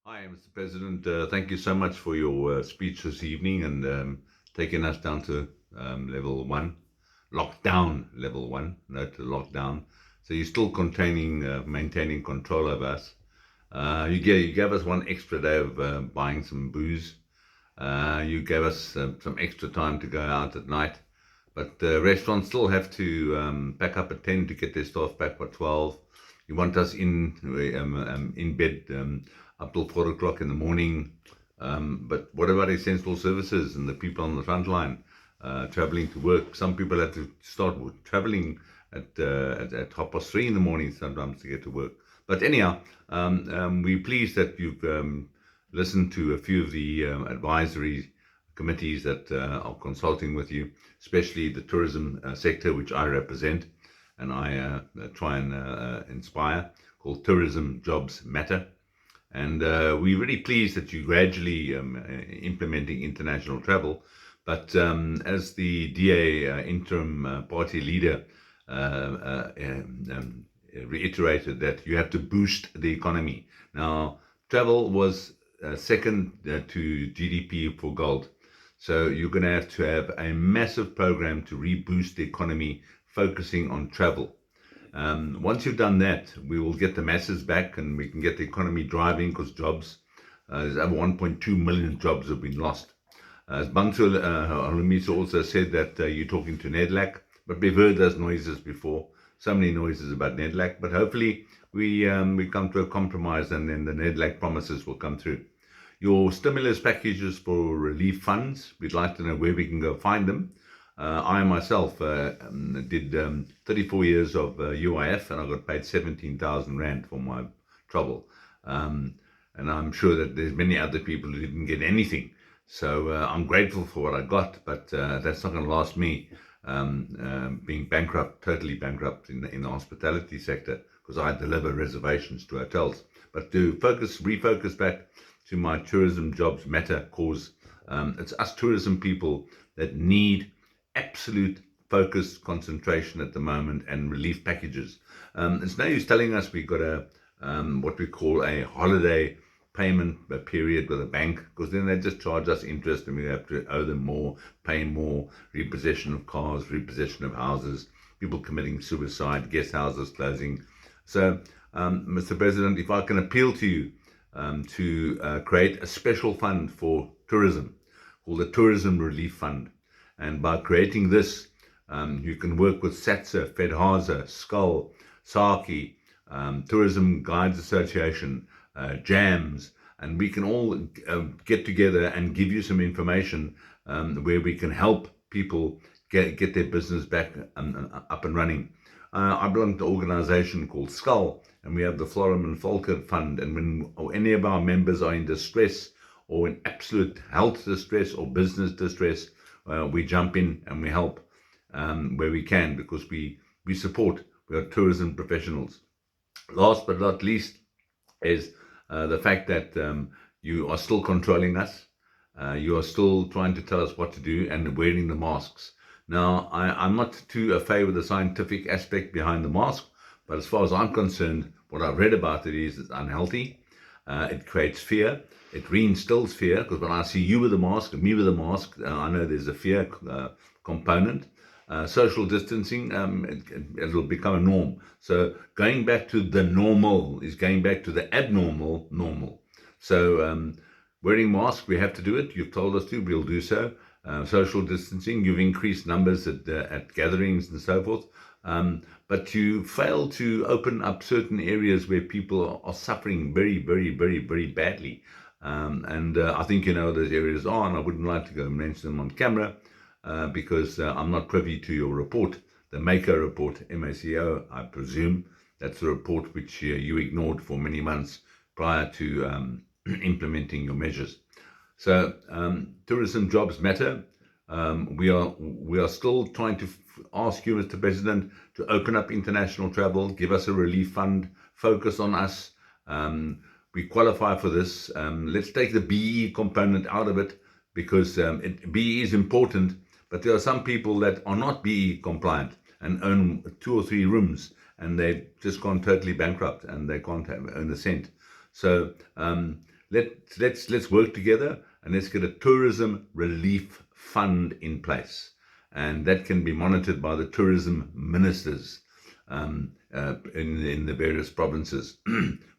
Hi, Mr. President. Thank you so much for your speech this evening and taking us down to level one, lockdown level one, not to lockdown. So you're still maintaining control of us. You gave us one extra day of buying some booze. You gave us some extra time to go out at night. But restaurants still have to pack up at 10 to get their staff back by 12. You want us in bed up till 4 o'clock in the morning. But what about essential services and the people on the front line traveling to work? Some people have to start traveling at 3:30 in the morning sometimes to get to work. But anyhow, we're pleased that you've listened to a few of the advisory committees that are consulting with you, especially the tourism sector, which I represent and I try and inspire, called Tourism Jobs Matter. And we're really pleased that you're gradually implementing international travel. But as the DA interim party leader reiterated that you have to boost the economy. Now, travel was second to GDP for gold. So you're going to have a massive program to reboost the economy, focusing on travel. Once you've done that, we will get the masses back and we can get the economy driving because there's over 1.2 million jobs have been lost. As Bantu Holomisa also said that you're talking to NEDLAC, but we've heard those noises before. So many noises about NEDLAC, but hopefully we come to a compromise and then the NEDLAC promises will come through. Your stimulus packages for relief funds, we'd like to know where we can go find them. I myself did 34 years of UIF and I got paid 17,000 Rand for my trouble. And I'm sure that there's many other people who didn't get anything. So I'm grateful for what I got, but that's not going to last me being bankrupt, totally bankrupt in the hospitality sector because I deliver reservations to hotels. But to refocus back to my Tourism Jobs Matter cause, it's us tourism people that need absolute focus, concentration at the moment, and relief packages. It's no use telling us we've got what we call a holiday payment period with a bank, because then they just charge us interest and we have to owe them more, pay more, repossession of cars, repossession of houses, people committing suicide, guest houses closing. So, Mr. President, if I can appeal to you to create a special fund for tourism called the Tourism Relief Fund. And by creating this, you can work with SATSA, FEDHASA, SKUL, SARCI, Tourism Guides Association, JAMS, and we can all get together and give you some information where we can help people get their business back up and running. I belong to an organization called SKUL, and we have the Florim and Volker Fund. And when any of our members are in distress or in absolute health distress or business distress, we jump in and we help where we can because we support. We are tourism professionals. Last but not least is the fact that you are still controlling us. You are still trying to tell us what to do and wearing the masks. Now, I'm not too a favor of the scientific aspect behind the mask, but as far as I'm concerned, what I've read about it is it's unhealthy. It creates fear. It reinstills fear because when I see you with a mask and me with a mask, I know there's a fear component. Social distancing, it'll become a norm. So going back to the normal is going back to the abnormal normal. So wearing masks, we have to do it. You've told us to, we'll do so. Social distancing, you've increased numbers at gatherings and so forth. But you fail to open up certain areas where people are suffering very, very, very, very badly. And I think you know those areas are, and I wouldn't like to go and mention them on camera because I'm not privy to your report, the MACO report, MACO, I presume. That's the report which you ignored for many months prior to implementing your measures. So tourism jobs matter. We are still trying to ask you, Mr. President, to open up international travel, give us a relief fund, focus on us. We qualify for this. Let's take the BE component out of it because BE is important, but there are some people that are not BE compliant and own 2 or 3 rooms and they've just gone totally bankrupt and they can't own a cent. So let's work together and let's get a tourism relief fund in place, and that can be monitored by the tourism ministers in the various provinces.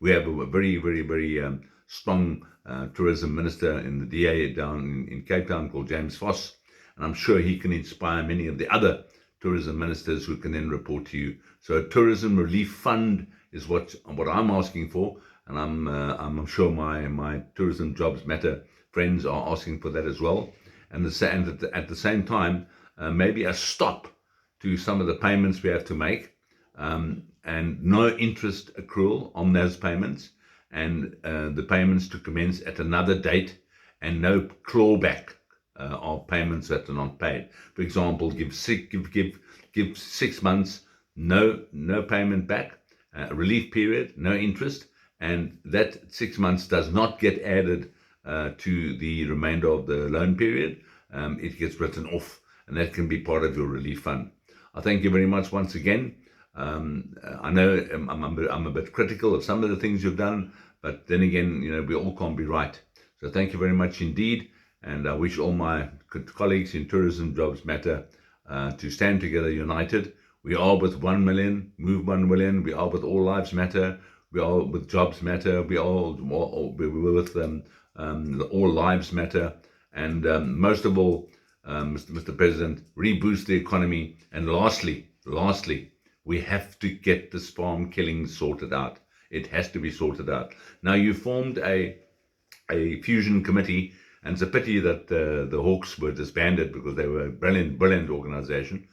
We have a very strong tourism minister in the DA down in Cape Town called James Foss, and I'm sure he can inspire many of the other tourism ministers who can then report to you. So a tourism relief fund is what I'm asking for, and I'm sure my Tourism Jobs Matter friends are asking for that as well. And at the same time, maybe a stop to some of the payments we have to make, and no interest accrual on those payments, and the payments to commence at another date, and no clawback of payments that are not paid. For example, give 6 months, no payment back, relief period, no interest, and that 6 months does not get added to the remainder of the loan period. It gets written off, and that can be part of your relief fund. I thank you very much once again. I know I'm a bit critical of some of the things you've done, but then again, we all can't be right. So thank you very much indeed, and I wish all my colleagues in Tourism Jobs Matter to stand together united. We are with 1 million, Move 1 million. We are with All Lives Matter. We are with Jobs Matter. We're with All Lives Matter. And most of all, Mr. President, reboost the economy. And lastly, we have to get this farm killing sorted out. It has to be sorted out. Now, you formed a fusion committee, and it's a pity that the Hawks were disbanded, because they were a brilliant organization.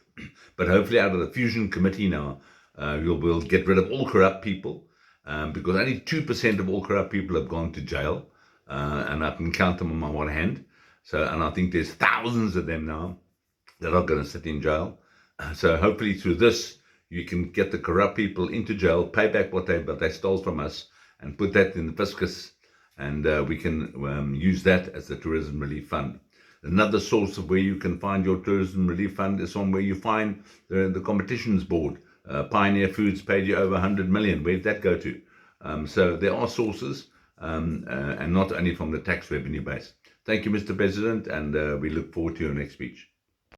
But hopefully out of the fusion committee now, we'll get rid of all corrupt people, because only 2% of all corrupt people have gone to jail, and I can count them on my one hand. And I think there's thousands of them now that are going to sit in jail. So hopefully through this, you can get the corrupt people into jail, pay back what they stole from us, and put that in the fiscus, and we can use that as the Tourism Relief Fund. Another source of where you can find your Tourism Relief Fund is on where you find the Competitions Board. Pioneer Foods paid you over 100 million. Where did that go to? So there are sources, and not only from the tax revenue base. Thank you, Mr. President, and we look forward to your next speech.